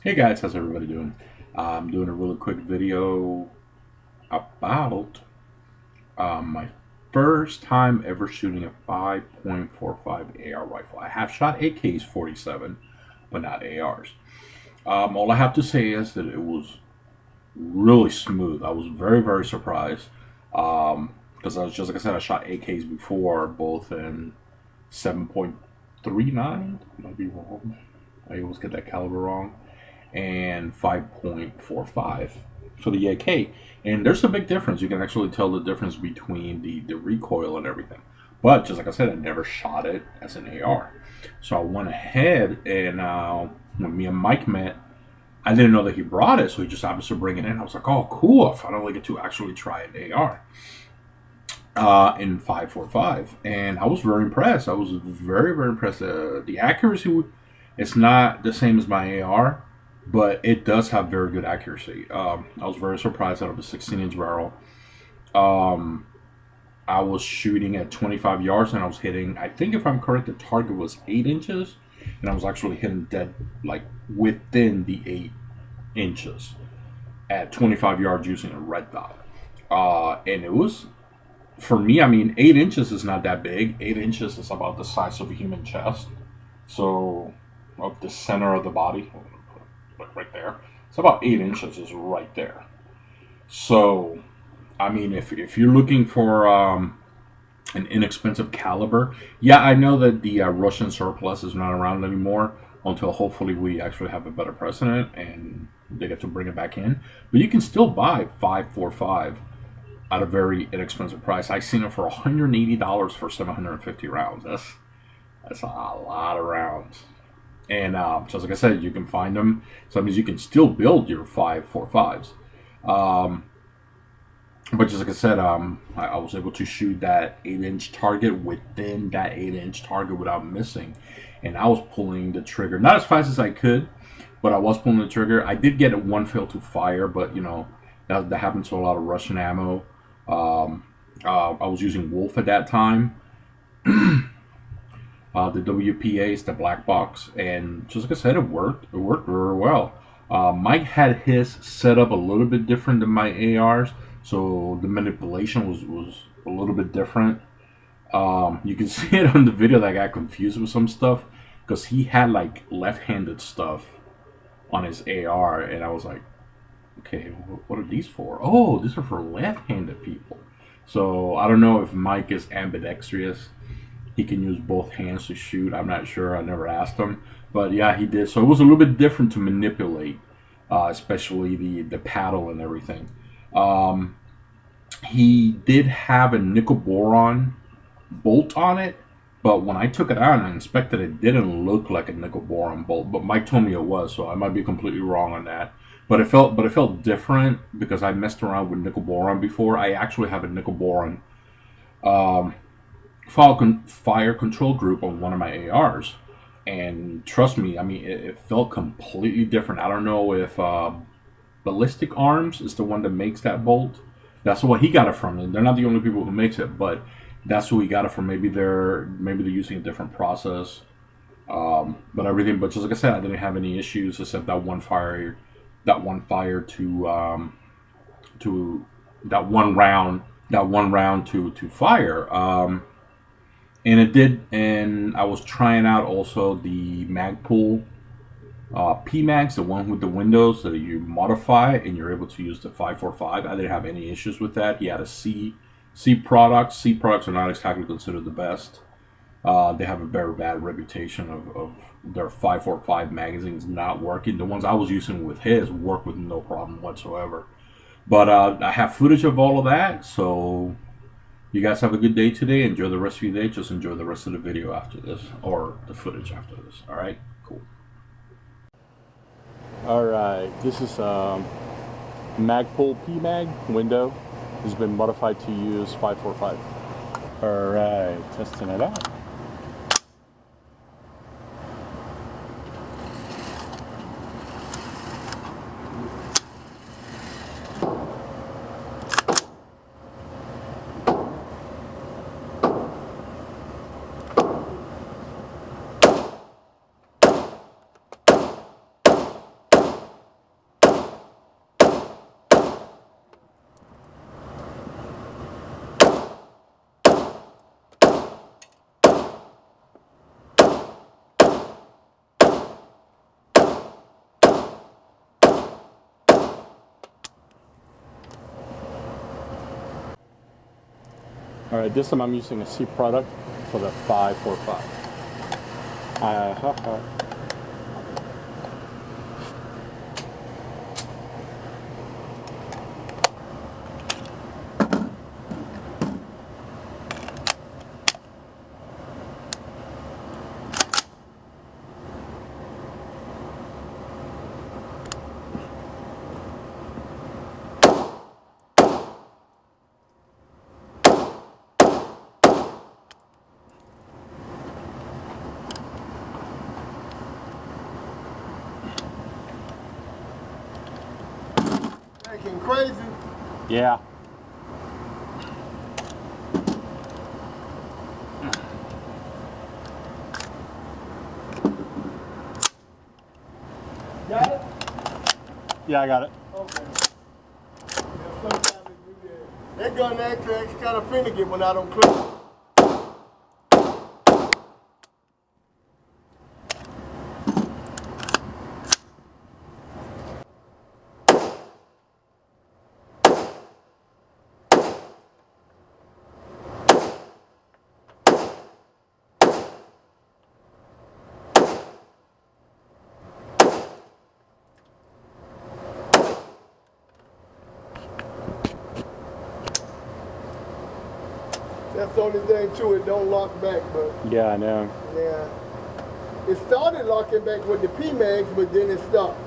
Hey guys, how's everybody doing? I'm doing a really quick video about my first time ever shooting a 5.45 AR rifle. I have shot AKs 47, but not ARs. All I have to say is that it was really smooth. I was very surprised because I was just like I said, I shot AKs before, both in 7.39. Might be wrong. I always get that caliber wrong. And 5.45 for the AK. And there's a big difference. You can actually tell the difference between the recoil and everything. But just like I said, I never shot it as an AR. So I went ahead and when me and Mike met, I didn't know that he brought it, so he just happened to bring it in. I was like, oh, cool. I finally get to actually try an AR in 5.45. And I was very impressed. I was very impressed. The accuracy, it's not the same as my AR, but it does have very good accuracy. I was very surprised out of a 16-inch barrel. Um, I was shooting at 25 yards and I was hitting, I think if I'm correct, the target was 8 inches. And I was actually hitting dead, like within the 8 inches at 25 yards using a red dot. And it was, for me, I mean, 8 inches is not that big. 8 inches is about the size of a human chest. So, of the center of the body, like right there. It's about 8 inches is right there. So, I mean, if you're looking for an inexpensive caliber, yeah, I know that the Russian surplus is not around anymore until hopefully we actually have a better president and they get to bring it back in. But you can still buy 5.45 at a very inexpensive price. I seen it for $180 for 750 rounds. That's a lot of rounds. And just like I said, you can find them. So that means you can still build your 5.45s. But just like I said, I was able to shoot that 8-inch target within that 8-inch target without missing. And I was pulling the trigger, not as fast as I could, but I was pulling the trigger. I did get one fail to fire, but you know, that happens to a lot of Russian ammo. I was using Wolf at that time. The WPA is the black box, and just like I said, it worked. It worked very well. Mike had his set up a little bit different than my ARs, so the manipulation was a little bit different. You can see it on the video that I got confused with some stuff because he had like left-handed stuff on his AR, and I was like, okay, what are these for? Oh, these are for left-handed people. So I don't know if Mike is ambidextrous. He can use both hands to shoot. I'm not sure. I never asked him, but yeah, he did. So it was a little bit different to manipulate, especially the paddle and everything. Um, he did have a nickel boron bolt on it, but when I took it out and I inspected it, didn't look like a nickel boron bolt. But Mike told me it was, so I might be completely wrong on that. But it felt different because I messed around with nickel boron before. I actually have a nickel boron um, fire control group on one of my ARs, and trust me, I mean, it felt completely different. I don't know if Ballistic Arms is the one that makes that bolt. That's what he got it from, and they're not the only people who makes it, but that's who he got it from. Maybe they're using a different process, but everything. But just like I said, I didn't have any issues except that one fire to that one round to fire. And it did, and I was trying out also the Magpul PMags, the one with the windows that you modify and you're able to use the 545. I didn't have any issues with that. He had a C product. C products are not exactly considered the best. They have a very bad reputation of their 545 magazines not working. The ones I was using with his work with no problem whatsoever. But I have footage of all of that, so you guys have a good day today. Enjoy the rest of your day. Just enjoy the rest of the video after this, or the footage after this. All right, cool. All right, this is Magpul PMag window. Has been modified to use 545. All right, testing it out. All right, this time I'm using a C product for the 545. Making crazy. Yeah. Got it? Yeah, I got it. Okay. Yeah, sometimes it do that. That gun actually kind of finicky when I don't click. That's the only thing to it, don't lock back, but Yeah, I know. yeah. It started locking back with the P-Mags, but then it stopped.